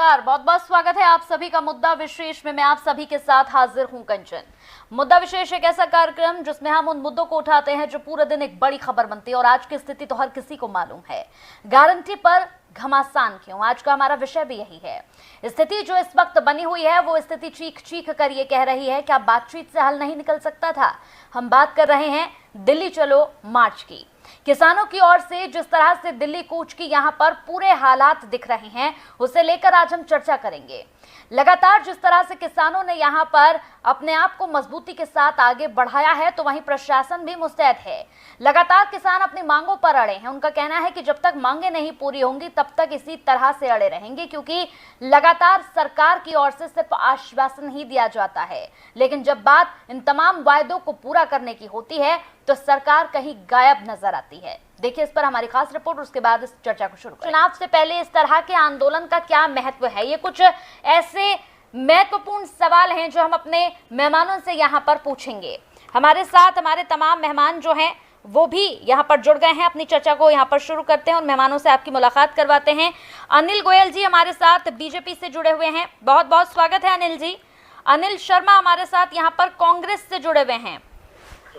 नमस्कार, बहुत बहुत स्वागत है आप सभी का मुद्दा विशेष में। मैं आप सभी के साथ हाजिर हूं कंचन। मुद्दा विशेष एक ऐसा कार्यक्रम जिसमें हम उन मुद्दों को उठाते हैं जो पूरे दिन एक बड़ी खबर बनती है और आज की स्थिति तो हर किसी को मालूम है। गारंटी पर घमासान क्यों, आज का हमारा विषय भी यही है। स्थिति जो इस वक्त बनी हुई है वो स्थिति चीख चीख कर ये कह रही है क्या बातचीत से हल नहीं निकल सकता था। हम बात कर रहे हैं दिल्ली चलो मार्च की। किसानों की ओर से जिस तरह से दिल्ली कूच की यहाँ पर पूरे हालात दिख रहे हैं उसे लेकर आज हम चर्चा करेंगे। लगातार जिस तरह से किसानों ने यहाँ पर अपने आप को मजबूती के साथ आगे बढ़ाया है तो वहीं प्रशासन भी मुस्तैद है। लगातार किसान अपनी मांगों पर अड़े हैं। उनका कहना है कि जब तक मांगे नहीं पूरी होंगी तब तक इसी तरह से अड़े रहेंगे, क्योंकि लगातार सरकार की ओर से सिर्फ आश्वासन ही दिया जाता है, लेकिन जब बात इन तमाम वायदों को पूरा करने की होती है तो सरकार कहीं गायब नजर आती है। देखिए इस पर हमारी खास रिपोर्ट, उसके बाद इस चर्चा को शुरू करें। चुनाव से पहले इस तरह के आंदोलन का क्या महत्व है, ये कुछ ऐसे महत्वपूर्ण सवाल हैं जो हम अपने मेहमानों से यहाँ पर पूछेंगे। हमारे साथ हमारे तमाम मेहमान जो हैं वो भी यहाँ पर जुड़ गए हैं। अपनी चर्चा को यहाँ पर शुरू करते हैं और मेहमानों से आपकी मुलाकात करवाते हैं। अनिल गोयल जी हमारे साथ बीजेपी से जुड़े हुए हैं, बहुत बहुत स्वागत है अनिल जी। अनिल शर्मा हमारे साथ यहाँ पर कांग्रेस से जुड़े हुए हैं,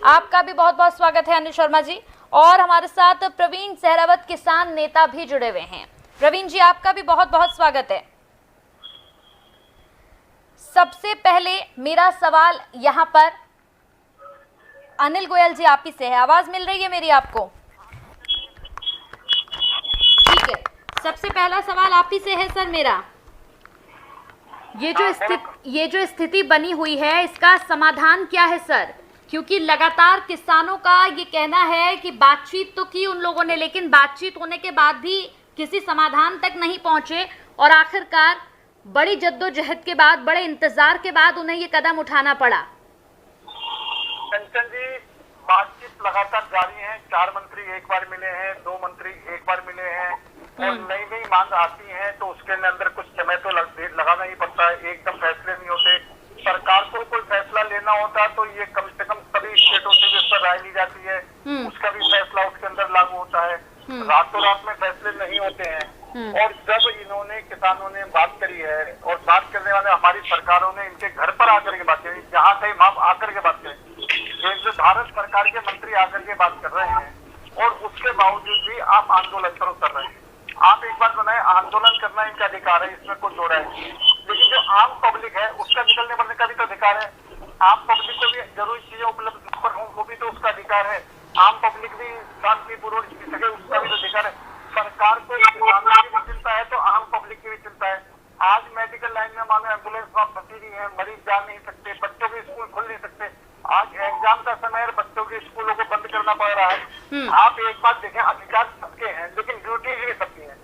आपका भी बहुत बहुत स्वागत है अनिल शर्मा जी। और हमारे साथ प्रवीण सहरावत किसान नेता भी जुड़े हुए हैं। प्रवीण जी आपका भी बहुत बहुत स्वागत है। सबसे पहले मेरा सवाल यहाँ पर अनिल गोयल जी आप ही से है। आवाज मिल रही है मेरी आपको? ठीक है, सबसे पहला सवाल आप ही से है सर मेरा। ये जो स्थिति बनी हुई है इसका समाधान क्या है सर? क्योंकि लगातार किसानों का ये कहना है कि बातचीत तो की उन लोगों ने, लेकिन बातचीत होने के बाद भी किसी समाधान तक नहीं पहुंचे और आखिरकार बड़ी जद्दोजहद के बाद, बड़े इंतजार के बाद उन्हें ये कदम उठाना पड़ा। कंचन जी, बातचीत लगातार जारी है। 4 मंत्री एक बार मिले हैं, 2 मंत्री एक बार मिले हैं और नई नई मांग आती है तो उसके अंदर कुछ समय तो लगाना ही पड़ता है। एकदम फैसले नहीं होते। सरकार को कोई फैसला लेना होता तो ये कम से कम सभी स्टेटों से भी उस पर राय ली जाती है, उसका भी फैसला उसके अंदर लागू होता है। रातों रात में फैसले नहीं होते हैं। और जब इन्होंने किसानों ने बात करी है और बात करने वाले हमारी सरकारों ने इनके घर पर आकर के बात करी, जहाँ कहीं वहां आकर के बात करें, भारत सरकार के मंत्री आकर के बात कर रहे हैं और उसके बावजूद भी आप आंदोलन पर उतर रहे हैं। आप एक बात बनाए, आंदोलन करना इनका अधिकार है, इसमें कोई दो राय नहीं, लेकिन जो आम पब्लिक है उसका निकलने बढ़ने का भी तो अधिकार है। आम पब्लिक को भी जरूरी चीजें उपलब्ध हो वो भी तो उसका अधिकार है। आम पब्लिक भी शांतिपूर्वक जी सके उसका भी तो अधिकार है। सरकार को किसानों की भी चिंता है तो आम पब्लिक की भी चिंता है। आज मेडिकल लाइन में मानो एम्बुलेंस वहां फंसी हुई है, मरीज जा नहीं सकते, बच्चों के स्कूल खुल नहीं सकते। आज एग्जाम का समय है, बच्चों के स्कूलों को बंद करना पड़ रहा है। आप एक बात देखें, अधिकार सबके हैं लेकिन ड्यूटी भी सबकी है।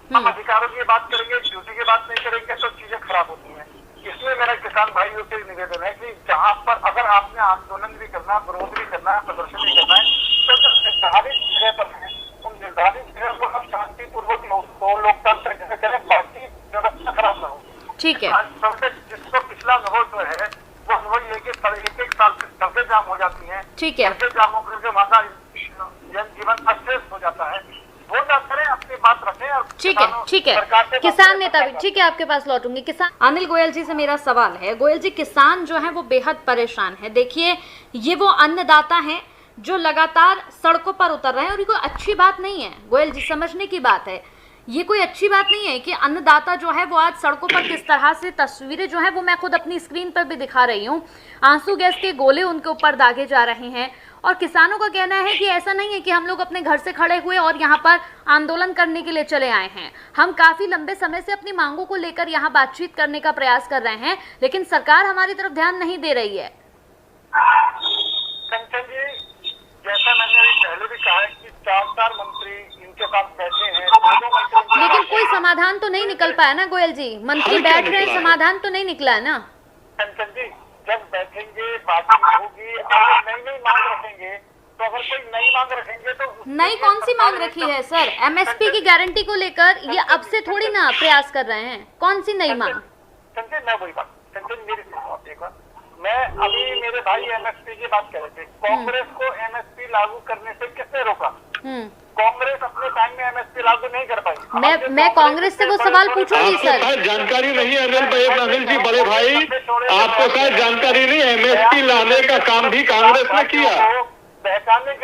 हम अधिकारों की बात करेंगे, ड्यूटी की बात नहीं करेंगे तो चीजें खराब होती हैं। इसलिए मेरा किसान भाइयों से निवेदन है कि जहाँ पर अगर आपने आंदोलन भी करना, विरोध भी करना है, प्रदर्शन भी करना है तो जो निर्धारित जगह पर है उन निर्धारित जगह को हम शांतिपूर्वक लोकतंत्र करें, बाकी व्यवस्था खराब ना हो। ठीक है। जिसको पिछला अनुभव जो है वो अनुभव ये कि एक साल से सड़कें जाम हो जाती है। ठीक है। सड़कें जाम होकर के वहाँ जनजीवन अस्त हो जाता है। वो ना करें, अपनी बात रखें। और ठीक है, ठीक है। किसान नेता भी ठीक है, आपके पास लौटूंगी। किसान अनिल गोयल जी से मेरा सवाल है। गोयल जी, किसान जो है वो बेहद परेशान है। देखिए ये वो अन्नदाता हैं जो लगातार सड़कों पर उतर रहे हैं और ये कोई अच्छी बात नहीं है। गोयल जी समझने की बात है, ये कोई अच्छी बात नहीं है कि अन्नदाता जो है वो आज सड़कों पर किस तरह से, तस्वीरें जो है वो मैं खुद अपनी स्क्रीन पर भी दिखा रही हूँ, आंसू गैस के गोले उनके ऊपर दागे जा रहे हैं। और किसानों का कहना है कि ऐसा नहीं है कि हम लोग अपने घर से खड़े हुए और यहाँ पर आंदोलन करने के लिए चले आए हैं। हम काफी लंबे समय से अपनी मांगों को लेकर यहाँ बातचीत करने का प्रयास कर रहे हैं, लेकिन सरकार हमारी तरफ ध्यान नहीं दे रही है। कंचन जी, जैसा मैंने अभी पहले भी कहा है कि 4 मंत्री इनके पास बैठे हैं, लेकिन कोई समाधान तो नहीं निकल पाया ना गोयल जी। मंत्री बैठ रहे हैं, समाधान तो नहीं निकला है ना। कंचन जी, जब बैठेंगे, बातचीत होगी, अगर नई नई मांग रखेंगे तो अगर कोई नई मांग रखेंगे तो नई कौन सी मांग रखी है सर? एमएसपी की गारंटी को लेकर ये अब से थोड़ी ना प्रयास कर रहे हैं। कौन सी नई मांग? कंचन मैं वही बात, कंचन मेरी एक बात, मैं अभी मेरे भाई एमएसपी की बात कर रहे थे। कांग्रेस को एमएसपी लागू करने से किसने रोका? कांग्रेस अपने टाइम में एमएसपी लागू नहीं कर पाई। मैं कांग्रेस से वो सवाल पूछूंगी आपको सर। शायद जानकारी नहीं है अनिल जी, बड़े भाई, आपको शायद जानकारी नहीं है, एमएसपी लाने का काम भी कांग्रेस ने किया,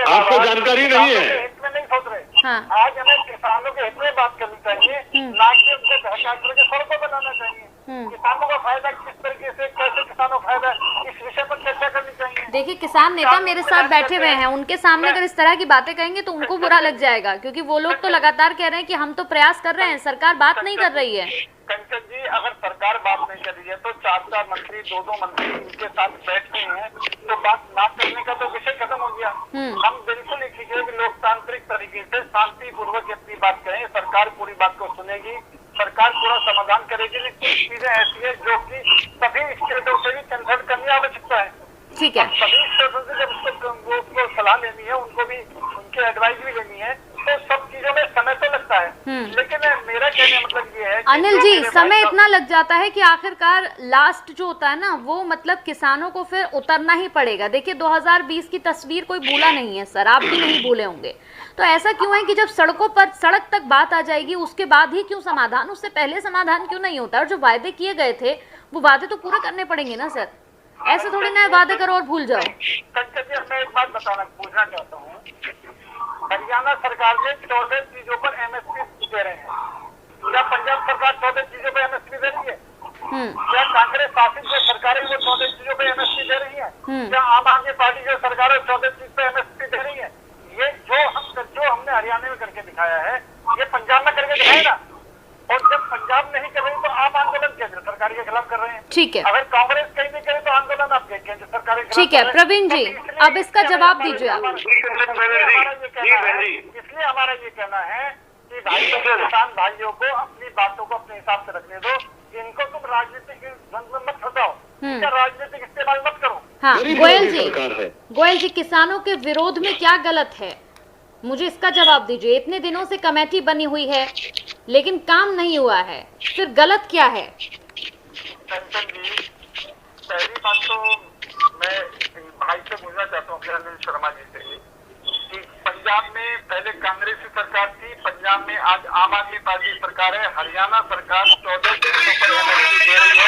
आपको जानकारी नहीं है। हित में नहीं सोच रहे। हाँ। आज हमें किसानों के हित में बात करनी चाहिए, ना कि उनको बहका करके सड़कों बनाना चाहिए। किसानों का फायदा किस तरीके से, कैसे किसानों का फायदा, इस विषय पर चर्चा करनी चाहिए। देखिए, किसान नेता मेरे साथ बैठे हुए हैं, उनके सामने अगर इस तरह की बातें कहेंगे तो उनको बुरा लग जाएगा, क्योंकि वो लोग तो लगातार कह रहे हैं कि हम तो प्रयास कर रहे हैं, सरकार बात नहीं कर रही है। कंचन जी, अगर सरकार बात नहीं कर रही है तो 4 मंत्री, 2 मंत्री इनके साथ बैठते हैं तो बात ना करने का तो विषय खत्म हो गया। हम बिल्कुल एक ही कि लोकतांत्रिक तरीके से शांतिपूर्वक अपनी बात करें, सरकार पूरी बात को सुनेगी, सरकार पूरा समाधान करेगी। लेकिन कुछ चीजें ऐसी है जो कि सभी स्टेटों से भी कंसल्ट करनी आवश्यकता है। ठीक है, सभी स्टेटों से जब उसको सलाह लेनी है, उनको भी उनके एडवाइस भी लेनी है, तो सब चीजों में समय तो लगता है। लेकिन मेरा कहने का मतलब ये है कि अनिल जी, समय इतना लग जाता है कि आखिरकार लास्ट जो होता है ना, वो मतलब किसानों को फिर उतरना ही पड़ेगा। देखिए, 2020 की तस्वीर कोई भूला नहीं है सर, आप भी नहीं भूले होंगे। तो ऐसा क्यों है कि जब सड़कों पर, सड़क तक बात आ जाएगी उसके बाद ही क्यों समाधान, उससे पहले समाधान क्यों नहीं होता? और जो वायदे किए गए थे वो वादे तो पूरे करने पड़ेंगे ना सर, ऐसे थोड़ी ना वादे करो और भूल जाओ। मैं एक बात पूछना चाहता हूँ, हरियाणा सरकार ने 14 चीजों पर एमएसपी दे रहे हैं, क्या पंजाब सरकार 14 चीजों पर एमएसपी दे रही है? क्या कांग्रेस शासित जो सरकार है वो 14 चीजों पर एमएसपी दे रही है? क्या आम आदमी पार्टी जो सरकार है 14 चीज पे एमएसपी दे रही है? ये जो हमने हरियाणा में करके दिखाया है, ये पंजाब में करके दिखाया ना। और जब पंजाब नहीं कर रही तो आप आंदोलन केंद्र सरकार के खिलाफ कर रहे हैं। ठीक है, अगर कांग्रेस कहीं नहीं करे तो आंदोलन आप केंद्र सरकार के खिलाफ। ठीक है प्रवीण जी, अब इसका जवाब दीजिए आप। इसलिए हमारा ये कहना है कि भाई किसान भाइयों को अपनी बातों को अपने हिसाब से रखने दो, इनको तुम राजनीतिक द्वंद्व में मत फंसाओ, इनका राजनीतिक इस्तेमाल मत करो। हाँ, गोयल जी, किसानों के विरोध में क्या गलत है, मुझे इसका जवाब दीजिए। इतने दिनों से कमेटी बनी हुई है लेकिन काम नहीं हुआ है, फिर गलत क्या है? कंचन जी, पहली बात तो मैं भाई से पूछना चाहता हूँ, अनिल शर्मा जी से, कि पंजाब में पहले कांग्रेस की सरकार थी, पंजाब में आज आम आदमी पार्टी सरकार है, हरियाणा सरकार 14 चीजों पर एमएसपी दे रही है।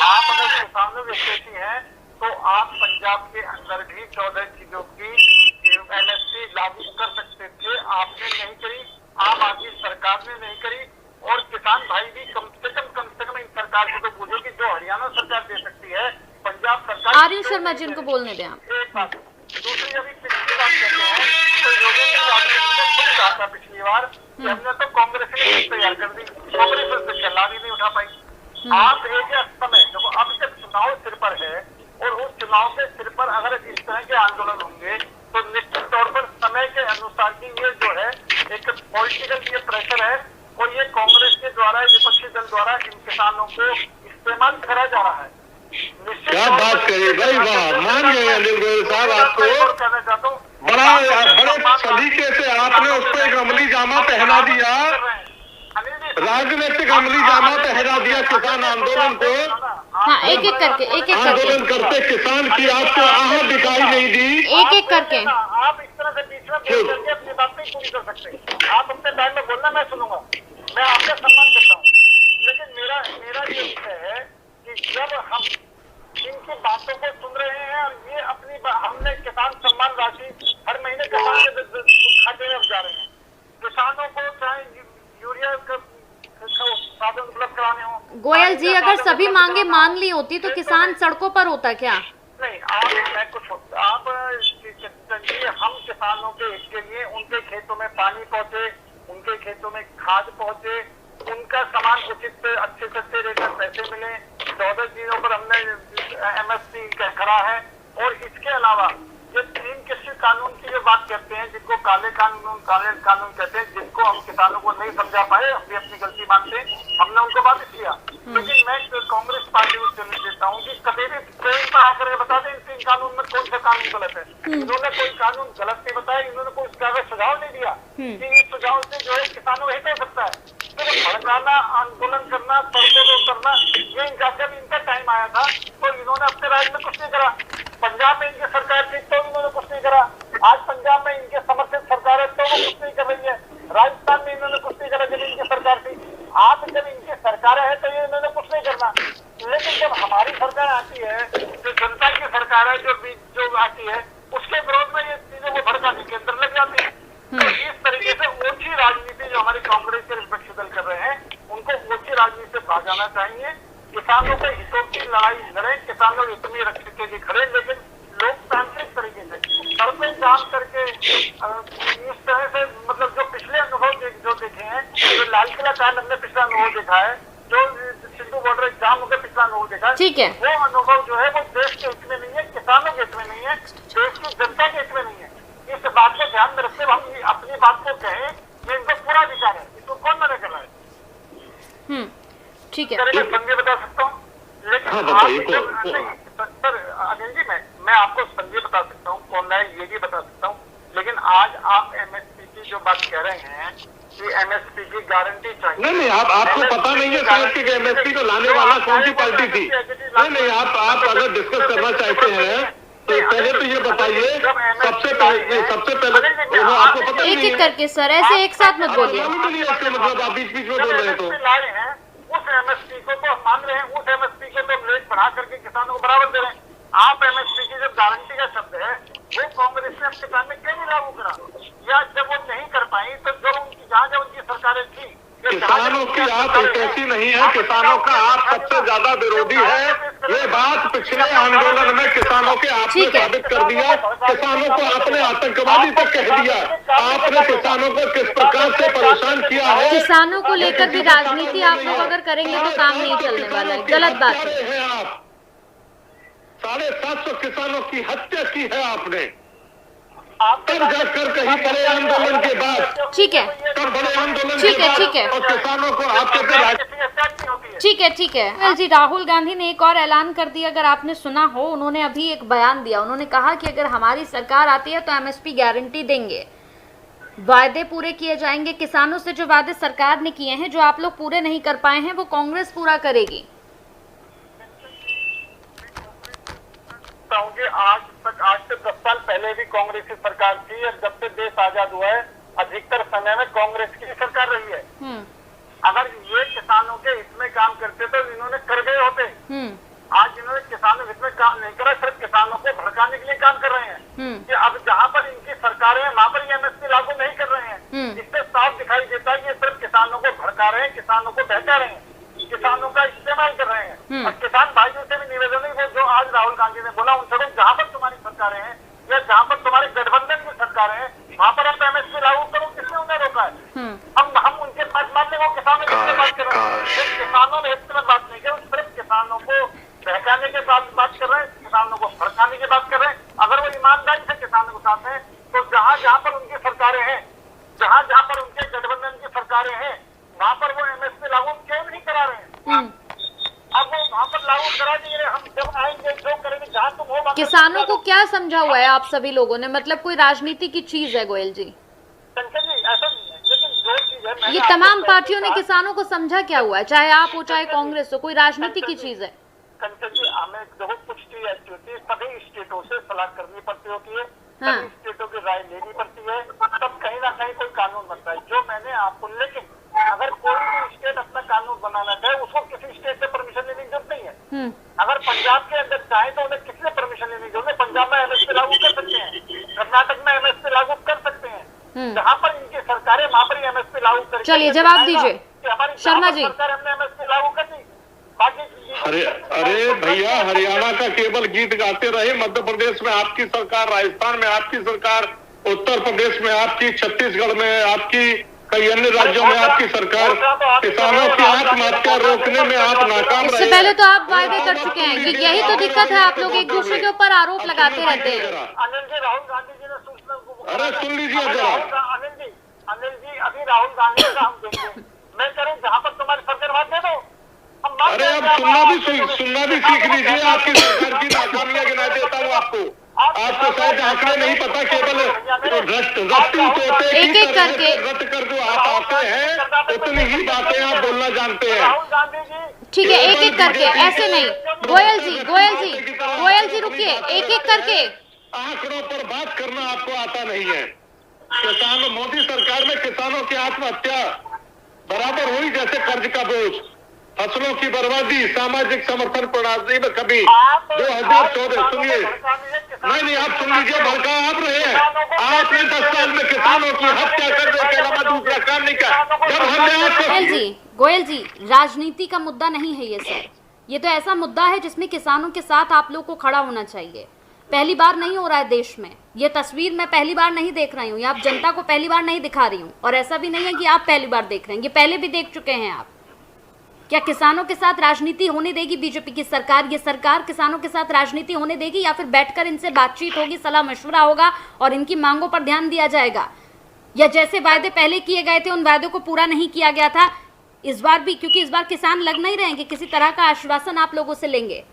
आप अगर किसानों के खेती हैं तो आप पंजाब के अंदर भी 14 चीजों की एमएसपी लागू कर सकते थे, आपने नहीं करी, आम आदमी सरकार ने नहीं करी। और किसान भाई भी कम से कम इन सरकार को तो पूछो कि जो हरियाणा सरकार दे सकती है, पंजाब सरकार। आर्यन शर्मा जी, इनको बोलने दें आप। एक बात। दूसरी, अभी पिछली बात करते हैं तो योगेंद्र यादव ने खुद कहा था पिछली बार कि हमने तो कांग्रेस ने तैयार कर दी, कांग्रेस उससे गला भी नहीं उठा पाई। आप एक समय देखो, अब जब चुनाव सिर पर है और उस चुनाव के सिर पर अगर इस तरह के आंदोलन होंगे तो निश्चित तौर पर समय के अनुसार की ये जो है एक पॉलिटिकल ये प्रेशर है और ये कांग्रेस के द्वारा, विपक्षी दल द्वारा इन किसानों को इस्तेमाल करा जा रहा है। क्या बात करिए भाई, वाह, मान गए अनिल गोयल साहब आपको। कहना चाहता हूँ, बड़े सलीके से आपने उसको एक अमली जामा पहना दिया, राजनीतिक अमली जामा पहना दिया किसान आंदोलन को। हाँ, एक एक करके आंदोलन करते किसान की आपको आहट दिखाई नहीं दी। एक करके आप इस तरह से बीच में बोल करके अपनी बात नहीं पूरी कर सकते। आप अपने टाइम में बोलना, मैं सुनूंगा, मैं आपका सम्मान करता हूँ। लेकिन मेरा ये विषय है कि जब हम इनकी बातों को सुन रहे हैं और ये अपनी हमने किसान सम्मान राशि हर महीने किसान के खाते में जा रहे हैं, किसानों को चाहे यूरिया का साधन उपलब्ध कराने हो। गोयल जी, अगर सभी मांगे मान ली होती तो किसान सड़कों पर होता क्या? नहीं, हम किसानों के हित के लिए उनके खेतों में पानी पहुंचे, उनके खेतों में खाद पहुंचे, उनका सामान उचित अच्छे सस्ते रेट में पैसे मिले, 14 चीजों पर हमने एमएसपी करा है। और इसके अलावा ये 3 कृषि कानून की जो बात करते हैं, जिनको काले कानून कहते हैं, जिनको हम किसानों को नहीं समझा पाए, अपनी गलती मानते हैं, हमने उनको वापस किया। लेकिन मैं कांग्रेस पार्टी को चुन देता हूँ कि कभी भी ट्रेन पर आकर बता दें इन 3 कानून में कौन सा कानून गलत है। इन्होंने कोई कानून गलत नहीं बताया, इन्होंने कोई सुझाव नहीं दिया कि इस सुझाव से जो है किसानों को हित हो सकता है। सिर्फ भड़काना, आंदोलन करना, सड़कों को करना, ये जब इनका टाइम आया था तो इन्होंने अपने राज्य में कुछ नहीं करा। पंजाब में इनकी सरकार थी तो इन्होंने कुछ नहीं करा, आज पंजाब में इनके समर्थित सरकार है तो वो कुछ नहीं कर रही है, राजस्थान में इन्होंने कुछ नहीं करा जब इनकी सरकार आज जब इनकी सरकार है तो ये इन्होंने कुछ नहीं करना, लेकिन जब हमारी सरकार आती है, जो जनता की सरकार है, जो आती है, उसके विरोध में ये चीजों को भड़काने के अंदर लग जाती है। तो इस तरीके से ओछी राजनीति जो हमारी कांग्रेस के विपक्षी दल कर रहे हैं, उनको ओछी राजनीति से बाहर जाना चाहिए। किसानों के हितों की लड़ाई लड़े, किसानों के हित में रक्षित के लिए खड़े, लेकिन लोकतांत्रिक तरीके से सड़कें जाम करके इस तरह से, मतलब जो पिछले अनुभव जो देखे हैं, जो लाल किला कांड हमने पिछला अनुभव देखा है, जो सिंधु बॉर्डर एग्जाम होकर पिछला अनुभव देखा है, ठीक है, वो अनुभव जो है वो देश के हित में नहीं है, किसानों के हित में नहीं है, देश की जनता के हित में नहीं है। इस बात को ध्यान में रखते हुए हम अपनी बात को कहें, ये इनका पूरा अधिकार है, इसको कौन मना कर रहा है? ठीक है, संजय बता सकता हूँ, लेकिन सर अनिल जी, मैं आपको संजय बता सकता हूँ कौन है, ये भी बता सकता हूँ, लेकिन आज आप एमएसपी की जो बात कह रहे हैं कि एमएसपी की गारंटी चाहिए, नहीं, आपको पता नहीं है शायद कि एमएसपी को लाने वाला कौन सी पार्टी थी। नहीं, आप अगर डिस्कस करना चाहते हैं तो पहले तो ये बताइए, सबसे पहले आपको पता एक एक करके सर, ऐसे एक साथ मत बोलिए। मतलब आप बीच बीच में बोल रहे हैं तो उस एमएसपी को तो हम मान रहे हैं, उस एमएसपी को तो रेट बढ़ा करके किसानों को बराबर दे रहे हैं। आप एमएसपी की जो गारंटी का शब्द है वो कांग्रेस ने किसान में क्यों नहीं लागू करा, या जब वो नहीं कर पाई तो जो उनकी जहाँ जब उनकी सरकारें थी, किसानों की आप ऐसी नहीं है, किसानों का आप सबसे ज्यादा विरोधी है। ये बात पिछले आंदोलन में किसानों के आपने साबित कर दिया, किसानों को आपने आतंकवादी तक कह दिया, आपने किसानों को किस प्रकार से परेशान किया है। किसानों को लेकर भी राजनीति आप लोग अगर करेंगे तो काम नहीं चलने वाला है, गलत बात है। आप 750 किसानों की हत्या की है आपने, तब जाकर कहीं बड़े आंदोलन के बाद, ठीक है, तब बड़े आंदोलन ठीक है, के ठीक है, बाद और किसानों को आपके ठीक है, ठीक है जी। राहुल गांधी ने एक और ऐलान कर दिया, अगर आपने सुना हो, उन्होंने अभी एक बयान दिया, उन्होंने कहा कि अगर हमारी सरकार आती है तो एमएसपी गारंटी देंगे, वादे पूरे किए जाएंगे, किसानों से जो वादे सरकार ने किए हैं, जो आप लोग पूरे नहीं कर पाए हैं, वो कांग्रेस पूरा करेगी। आज से 10 साल पहले भी कांग्रेस की सरकार थी, और जब से देश आजाद हुआ है अधिकतर समय में कांग्रेस की सरकार रही है। अगर ये किसानों के हित में काम करते तो इन्होंने कर गए होते। आज इन्होंने किसानों के हित में काम नहीं करा, सिर्फ किसानों को भड़काने के लिए काम कर रहे हैं कि अब जहाँ पर इनकी सरकारें हैं वहाँ पर एमएसपी लागू नहीं कर रहे हैं। इससे साफ दिखाई देता है कि ये सिर्फ किसानों को भड़का रहे हैं, किसानों को बहका रहे हैं, किसानों का इस्तेमाल कर रहे हैं। और किसान भाइयों से भी निवेदन है, जो आज राहुल गांधी ने बोला, उनसे जहाँ पर तुम्हारी सरकारें हैं या जहाँ पर तुम्हारे गठबंधन की सरकारें हैं वहाँ पर आप एमएसपी लागू करो, किसने उन्हें रोका है? हम उनके पास मानने को किसानों के हित में बात कर रहे हैं, सिर्फ किसानों के हित में बात नहीं कर, सिर्फ किसानों को बहकाने के बाद बात कर रहे हैं, किसानों को भड़काने की बात कर रहे हैं। अगर वो ईमानदारी से किसानों के साथ हैं तो जहाँ जहाँ पर उनकी सरकारें हैं, जहाँ जहाँ पर उनके गठबंधन की सरकारें हैं, वहाँ पर वो एमएसपी लागू क्यों नहीं करा रहे हैं? अब वो वहाँ पर लागू करा दिए, हम जब आएंगे जो करेंगे, जहाँ तुम हो। किसानों को क्या समझा हुआ है आप सभी लोगों ने, मतलब कोई राजनीति की चीज है गोयल जी? ऐसा नहीं है, लेकिन जो चीज है, ये तमाम पार्टियों ने किसानों को समझा क्या हुआ है, चाहे आप हो चाहे कांग्रेस हो, कोई राजनीति की चीज है? कंचन जी, हमें देखो कुछ चीज ऐसी होती है, सभी स्टेटों से सलाह करनी पड़ती होती है, सभी स्टेटों की राय लेनी पड़ती है, तब कहीं ना कहीं कोई कानून बनता है। जो मैंने आपको, लेकिन अगर कोई भी स्टेट अपना कानून बनाना चाहे, उसको किसी स्टेट से परमिशन लेने की जरूरत नहीं है। अगर पंजाब के अंदर चाहे तो उन्हें किससे परमिशन लेने की जरूरत है? पंजाब में एमएसपी लागू कर सकते हैं, कर्नाटक में एमएसपी लागू कर सकते हैं, जहाँ पर इनकी सरकारें वहाँ पर एमएसपी लागू कर। चलिए जवाब दीजिए शर्मा जी। सरकार हमने एमएसपी लागू कर दी, बाकी अरे भैया, हरियाणा का केवल गीत गाते रहे, मध्य प्रदेश में आपकी सरकार, राजस्थान में आपकी सरकार, उत्तर प्रदेश में आपकी, छत्तीसगढ़ में आपकी, कई अन्य राज्यों में आपकी सरकार, किसानों की आत्महत्या रोकने में आप नाकाम रहे। इससे पहले तो आप वायदे कर चुके हैं कि यही तो दिक्कत है, आप लोग एक दूसरे के ऊपर आरोप लगाते रहते हैं। अनिल जी, राहुल गांधी जी ने सूचना, अरे सुन लीजिए जरा, अनिल जी अभी राहुल गांधी का हम देंगे, मैं करूँ जहाँ पर तुम्हारी सरकार बात दे दो। अरे अब सुनना भी सीख लीजिए, आपकी सरकार की नाकामियां गिना देता हूँ आपको। आपको शायद आंकड़े नहीं पता, केवल एक एक करके रद्द कर दो आप आते हैं, उतनी ही बातें आप बोलना जानते हैं। राहुल गांधी जी, ठीक है, एक एक करके, ऐसे नहीं। गोयल जी रुकिए, एक एक करके। आंकड़ों पर बात करना आपको आता नहीं है। किसान, मोदी सरकार में किसानों की आत्महत्या बराबर हुई जैसे कर्ज का बोझ, फसलों की बर्बादी, सामाजिक समर्थन प्रणाली में कभी 2014। सुनिए, नहीं आप सुन लीजिए, भड़का आप रहे हैं। आपने 10 साल में किसानों की हत्या करने के अलावा दूसरा काम नहीं किया। जब हमने गोयल जी, राजनीति का मुद्दा नहीं है ये सर, ये तो ऐसा मुद्दा है जिसमें किसानों के साथ आप लोग को खड़ा होना चाहिए। पहली बार नहीं हो रहा है देश में, ये तस्वीर मैं पहली बार नहीं देख रही हूँ, ये आप जनता को पहली बार नहीं दिखा रही हूँ, और ऐसा भी नहीं है कि आप पहली बार देख रहे हैं, ये पहले भी देख चुके हैं आप। क्या किसानों के साथ राजनीति होने देगी बीजेपी की सरकार? ये सरकार किसानों के साथ राजनीति होने देगी, या फिर बैठकर इनसे बातचीत होगी, सलाह मशवरा होगा और इनकी मांगों पर ध्यान दिया जाएगा? या जैसे वायदे पहले किए गए थे उन वायदों को पूरा नहीं किया गया था इस बार भी, क्योंकि इस बार किसान लग नहीं रहेंगे, किसी तरह का आश्वासन आप लोगों से लेंगे?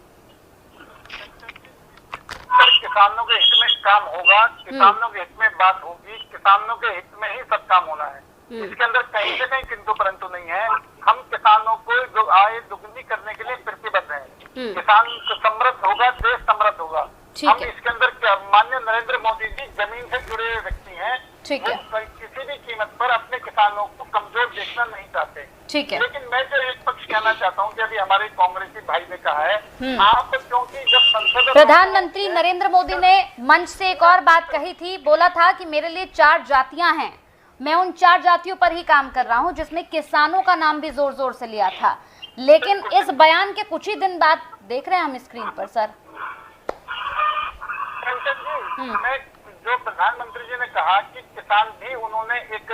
किसानों के हित में काम होगा, किसानों के हित में बात होगी, किसानों के हित में ही सब काम होना है। इसके अंदर कहीं से कहीं किंतु परंतु नहीं है। हम किसानों को आय दुगनी करने के लिए प्रतिबद्ध हैं। किसान समृद्ध होगा, देश समृद्ध होगा। हम इसके अंदर माननीय नरेंद्र मोदी जी जमीन से जुड़े हुए व्यक्ति हैं, वो किसी भी कीमत पर अपने किसानों को कमजोर देखना नहीं चाहते। ठीक है, लेकिन मैं जो एक पक्ष कहना चाहता हूँ कि अभी हमारे कांग्रेसी भाई ने कहा है, आप क्योंकि जब संसद प्रधानमंत्री नरेंद्र मोदी ने मंच से एक और बात कही थी, बोला था कि मेरे लिए 4 जातियां हैं, मैं उन 4 जातियों पर ही काम कर रहा हूं, जिसमें किसानों का नाम भी जोर जोर से लिया था। लेकिन इस बयान के कुछ ही दिन बाद देख रहे हैं हम स्क्रीन पर सर, मैं जो प्रधानमंत्री जी ने कहा कि किसान भी उन्होंने एक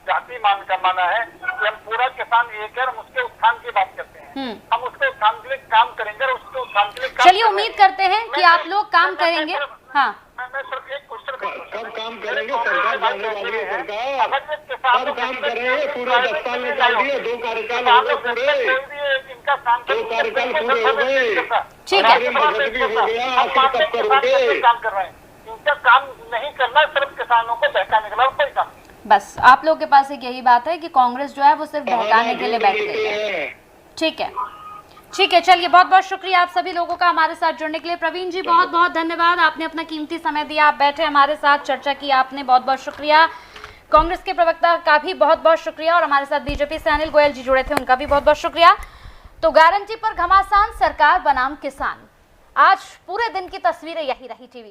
जाति माना है कि हम पूरा किसान एक है, हम उसके उत्थान की बात करते हैं, हम उसके उत्थान के लिए काम करेंगे और उसके उत्थान के लिए चलिए उम्मीद करते हैं कि आप लोग काम करेंगे। हाँ, मैं सिर्फ एक क्वेश्चन कब काम करेंगे? सरकार जानने वाली है, सरकार कब काम करेंगे? पूरे 10 साल निकाल दिए, 2 कार्यकाल हो गए पूरे, 2 कार्यकाल पूरे हो गए, ठीक है, बजट भी हो गया, आखिर कब करोगे? काम कर रहे हैं, इनका काम नहीं करना, सिर्फ किसानों को बहकाने के लिए कोई काम। बस आप लोग के पास एक यही बात है कि कांग्रेस जो है वो सिर्फ बहकाने के लिए बैठ गई है। ठीक है, ठीक है, चलिए बहुत बहुत शुक्रिया आप सभी लोगों का हमारे साथ जुड़ने के लिए। प्रवीण जी बहुत बहुत धन्यवाद, आपने अपना कीमती समय दिया, आप बैठे हमारे साथ चर्चा की आपने, बहुत बहुत शुक्रिया। कांग्रेस के प्रवक्ता का भी बहुत बहुत शुक्रिया, और हमारे साथ बीजेपी से अनिल गोयल जी जुड़े थे, उनका भी बहुत बहुत शुक्रिया। तो गारंटी पर घमासान, सरकार बनाम किसान, आज पूरे दिन की तस्वीरें यही रही टीवी।